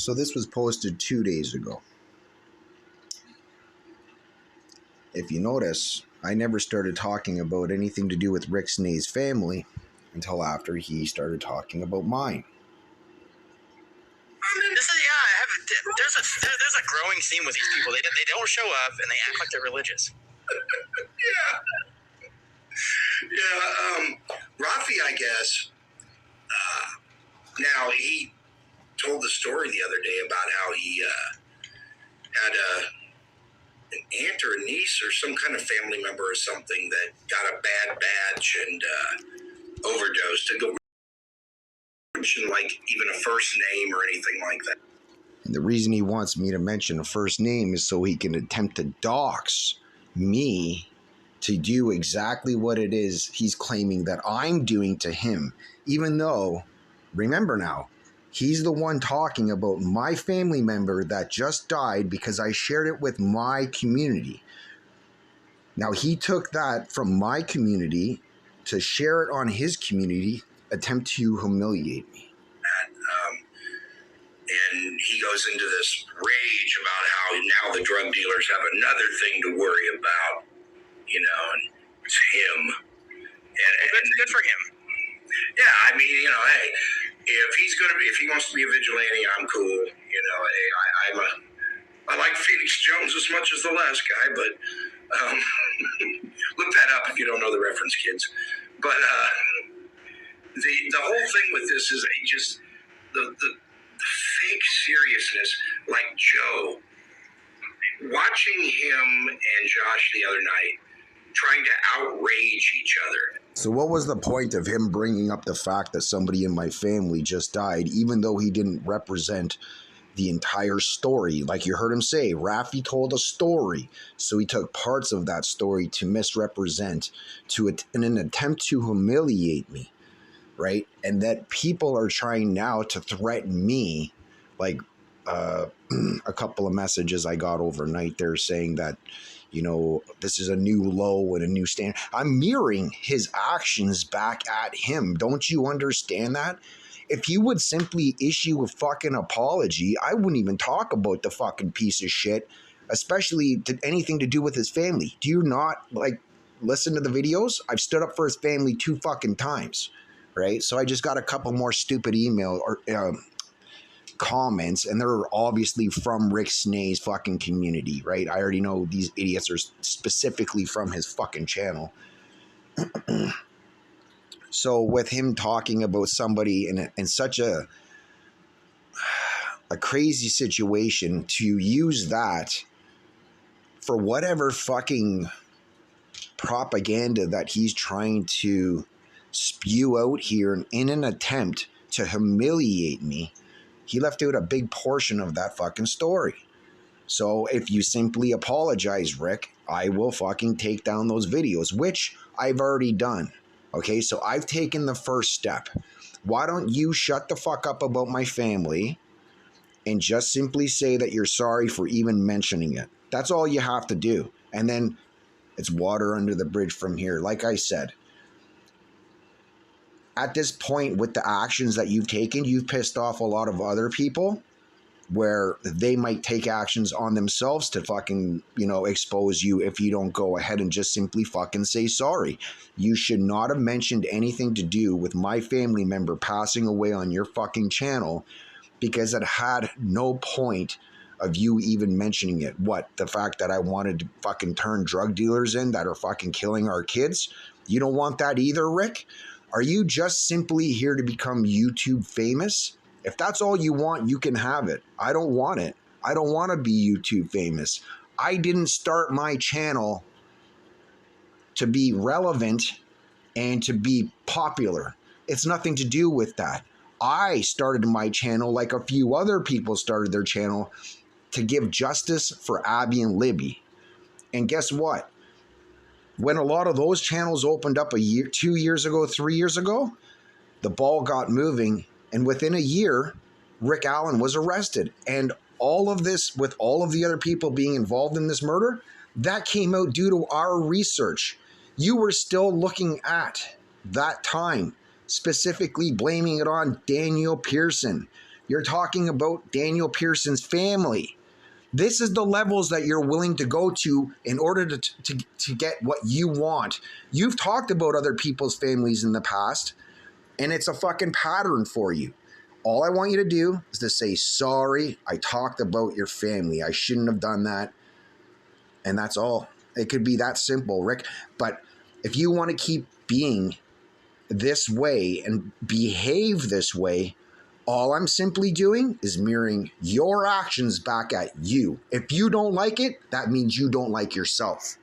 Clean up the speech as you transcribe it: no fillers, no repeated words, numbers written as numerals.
So this was posted 2 days ago. If you notice, I never started talking about anything to do with Rick Snae's family until after he started talking about mine. There's a growing theme with these people. They don't show up and they act like they're religious. Rafi, I guess. Now he told the story the other day about how he had an aunt or a niece or some kind of family member or something that got a bad batch and overdosed. To go mention like even a first name or anything like that. And the reason he wants me to mention a first name is so he can attempt to dox me to do exactly what it is he's claiming that I'm doing to him. Even though, remember now, he's the one talking about my family member that just died because I shared it with my community. Now, he took that from my community to share it on his community, attempt to humiliate me. And he goes into this rage about how now the drug dealers have another thing to worry about, and it's him. And Good for him. Yeah, I mean, hey, if he wants to be a vigilante, I'm cool. I like Phoenix Jones as much as the last guy, but look that up if you don't know the reference, kids. But the whole thing with this is just the fake seriousness, like Joe. Watching him and Josh the other night trying to outrage each other. So what was the point of him bringing up the fact that somebody in my family just died, even though he didn't represent the entire story? Like you heard him say, Rafi told a story, so he took parts of that story to misrepresent, in an attempt to humiliate me, right? And that people are trying now to threaten me, like a couple of messages I got overnight there saying that, this is a new low and a new standard. I'm mirroring his actions back at him. Don't you understand that? If he would simply issue a fucking apology, I wouldn't even talk about the fucking piece of shit, especially anything to do with his family. Do you not, listen to the videos? I've stood up for his family 2 fucking times, right? So I just got a couple more stupid email or comments, and they're obviously from Rick Snae's fucking community, right? I already know these idiots are specifically from his fucking channel. So with him talking about somebody in such a crazy situation, to use that for whatever fucking propaganda that he's trying to spew out here in an attempt to humiliate me, he left out a big portion of that fucking story. So if you simply apologize, Rick, I will fucking take down those videos, which I've already done. Okay, so I've taken the first step. Why don't you shut the fuck up about my family and just simply say that you're sorry for even mentioning it? That's all you have to do. And then it's water under the bridge from here. Like I said, at this point with the actions that you've taken, you've pissed off a lot of other people where they might take actions on themselves to fucking, expose you if you don't go ahead and just simply fucking say sorry. You should not have mentioned anything to do with my family member passing away on your fucking channel, because it had no point of you even mentioning it. What, the fact that I wanted to fucking turn drug dealers in that are fucking killing our kids? You don't want that either, Rick? Are you just simply here to become YouTube famous? If that's all you want, you can have it. I don't want it. I don't want to be YouTube famous. I didn't start my channel to be relevant and to be popular. It's nothing to do with that. I started my channel like a few other people started their channel to give justice for Abby and Libby. And guess what? When a lot of those channels opened up a year, 2 years ago, 3 years ago, the ball got moving. And within a year, Rick Allen was arrested. And all of this, with all of the other people being involved in this murder, that came out due to our research. You were still looking at that time, specifically blaming it on Daniel Pearson, You're talking about Daniel Pearson's family. This is the levels that you're willing to go to in order to get what you want. You've talked about other people's families in the past, and it's a fucking pattern for you. All I want you to do is to say, sorry, I talked about your family. I shouldn't have done that. And that's all. It could be that simple, Rick. But if you want to keep being this way and behave this way, all I'm simply doing is mirroring your actions back at you. If you don't like it, that means you don't like yourself.